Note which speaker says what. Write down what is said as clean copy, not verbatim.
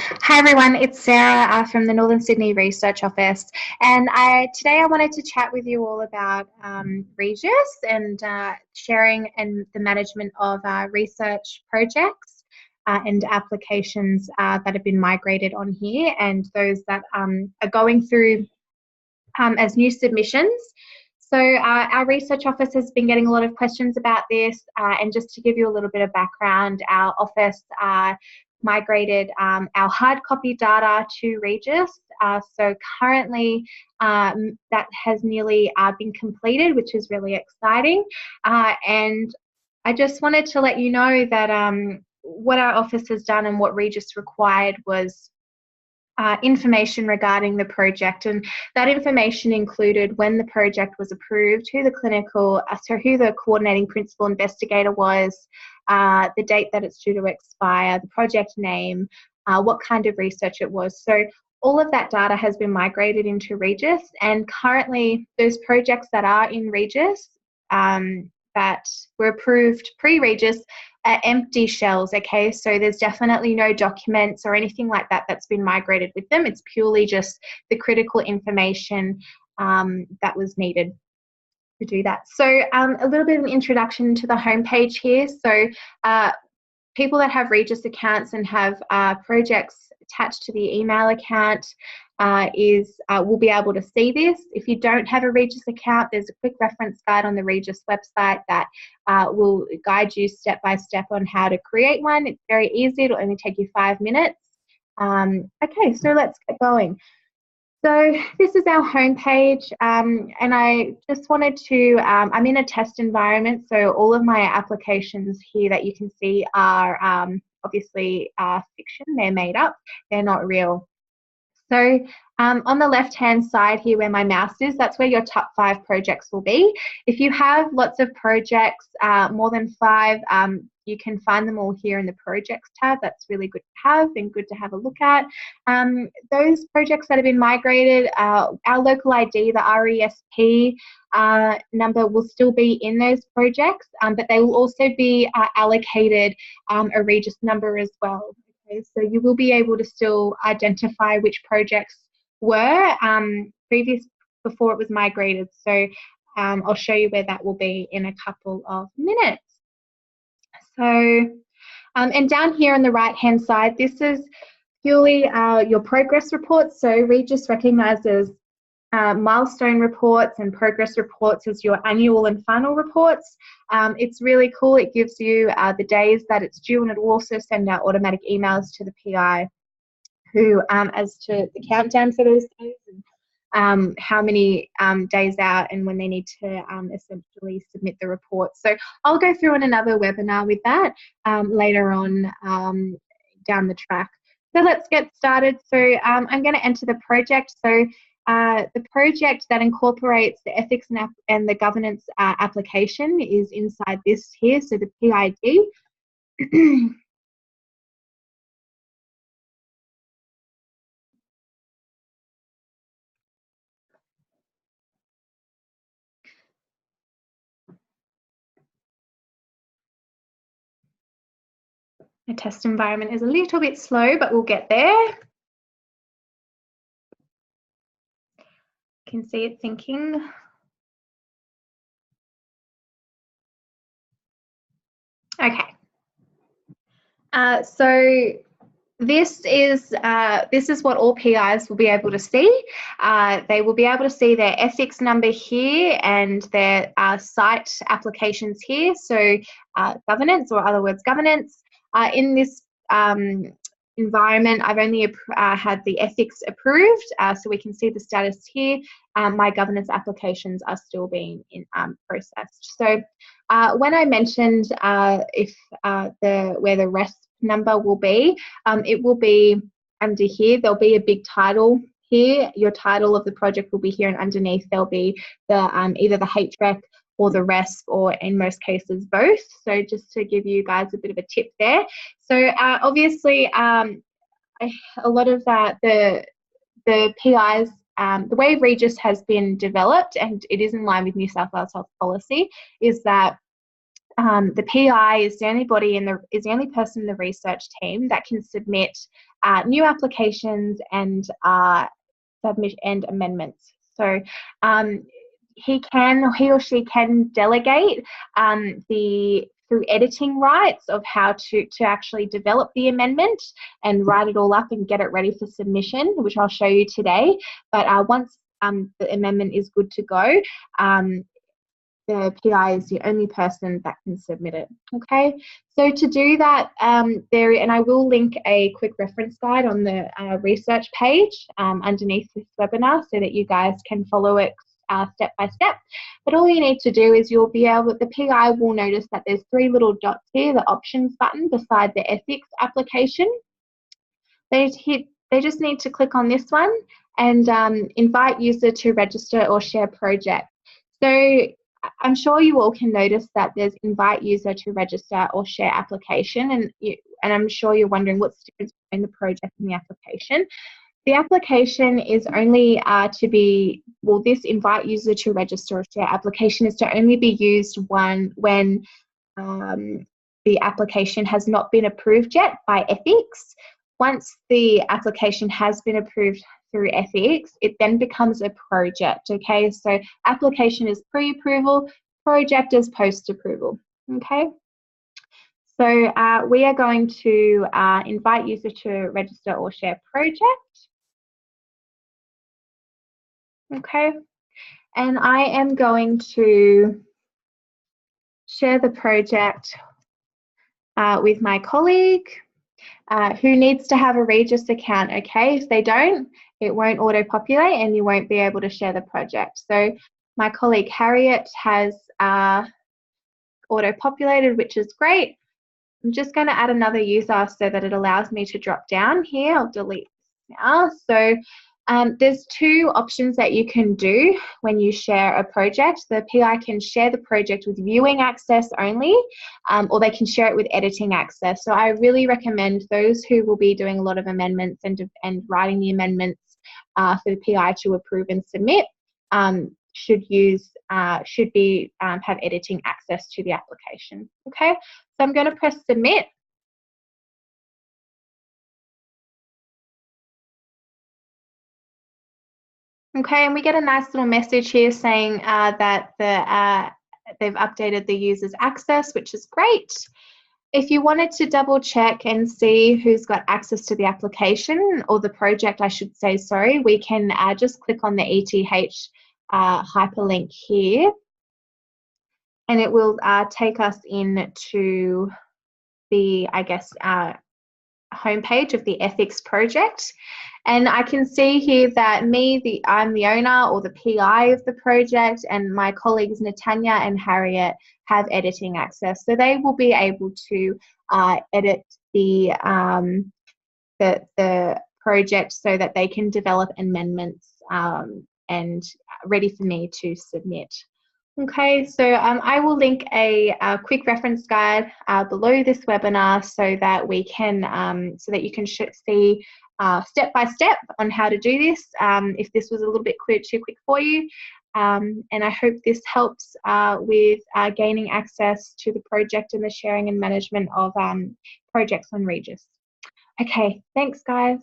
Speaker 1: Hi everyone, it's Sarah from the Northern Sydney Research Office, and today I wanted to chat with you all about REGIS and sharing and the management of research projects and applications that have been migrated on here, and those that are going through as new submissions. So our research office has been getting a lot of questions about this, and just to give you a little bit of background, our office migrated our hard copy data to REGIS. So currently that has nearly been completed, which is really exciting. And I just wanted to let you know that what our office has done and what REGIS required was information regarding the project, and that information included when the project was approved, who the coordinating principal investigator was, the date that it's due to expire, the project name, what kind of research it was. So all of that data has been migrated into REGIS, and currently those projects that are in REGIS that were approved pre-REGIS are empty shells, okay? So there's definitely no documents or anything like that that's been migrated with them. It's purely just the critical information that was needed to do that. So a little bit of an introduction to the homepage here. So people that have REGIS accounts and have projects attached to the email account will be able to see this. If you don't have a REGIS account, there's a quick reference guide on the REGIS website that will guide you step by step on how to create one. It's very easy. It'll only take you 5 minutes. Okay, so let's get going. So this is our homepage, and I just wanted to, I'm in a test environment, so all of my applications here that you can see are obviously fiction. They're made up, they're not real. So on the left-hand side here where my mouse is, that's where your top 5 projects will be. If you have lots of projects, more than 5, you can find them all here in the projects tab. That's really good to have and good to have a look at. Those projects that have been migrated, our local ID, the RESP number will still be in those projects, but they will also be allocated a REGIS number as well. Okay, so you will be able to still identify which projects were before it was migrated. So I'll show you where that will be in a couple of minutes. So, and down here on the right-hand side, this is purely your progress reports. So REGIS recognises milestone reports and progress reports as your annual and final reports. It's really cool. It gives you the days that it's due, and it will also send out automatic emails to the PI who as to the countdown for those days and how many days out and when they need to essentially submit the report. So I'll go through in another webinar with that later on down the track. So let's get started. So I'm going to enter the project. So the project that incorporates the ethics and the governance application is inside this here, so the PID. The test environment is a little bit slow, but we'll get there. You can see it thinking. Okay. So this is what all PIs will be able to see. They will be able to see their ethics number here and their site applications here. So governance, or other words, governance. In this environment, I've only had the ethics approved, so we can see the status here. My governance applications are still being processed. So when I mentioned where the rest number will be, it will be under here. There'll be a big title here. Your title of the project will be here, and underneath there'll be the either the HREC or the RESP, or in most cases both. So just to give you guys a bit of a tip there. So obviously a lot of the PIs, the way REGIS has been developed, and it is in line with New South Wales Health Policy, is that the PI is the only person in the research team that can submit new applications and submit and amendments. So he or she can delegate through editing rights of how to actually develop the amendment and write it all up and get it ready for submission, which I'll show you today. But once the amendment is good to go, the PI is the only person that can submit it. Okay, so to do that, and I will link a quick reference guide on the research page underneath this webinar so that you guys can follow it step by step. But all you need to do is the PI will notice that there's 3 little dots here, the options button beside the ethics application. They just need to click on this one and invite user to register or share project. So I'm sure you all can notice that there's invite user to register or share application, and I'm sure you're wondering what's the difference between the project and the application. The application is only this invite user to register or share application is to only be used when the application has not been approved yet by ethics. Once the application has been approved through ethics, it then becomes a project. Okay, so application is pre-approval, project is post-approval. Okay, so we are going to invite user to register or share project. Okay, and I am going to share the project with my colleague who needs to have a Regis account. Okay, if they don't, it won't auto-populate and you won't be able to share the project. So my colleague Harriet has auto-populated, which is great. I'm just going to add another user so that it allows me to drop down here. I'll delete this now. So there's 2 options that you can do when you share a project. The PI can share the project with viewing access only, or they can share it with editing access. So I really recommend those who will be doing a lot of amendments and writing the amendments for the PI to approve and submit should have editing access to the application. Okay, so I'm going to press submit. Okay, and we get a nice little message here saying that they've updated the user's access, which is great. If you wanted to double check and see who's got access to the application or the project, I should say, sorry, we can just click on the ETH hyperlink here, and it will take us into the, homepage of the ethics project. And I can see here that I'm the owner or the PI of the project, and my colleagues Natanya and Harriet have editing access. So they will be able to edit the project so that they can develop amendments and ready for me to submit. Okay, so I will link a quick reference guide below this webinar so that we can, so that you can see step by step on how to do this. If this was a little bit too quick for you, and I hope this helps with gaining access to the project and the sharing and management of projects on Regis. Okay, thanks guys.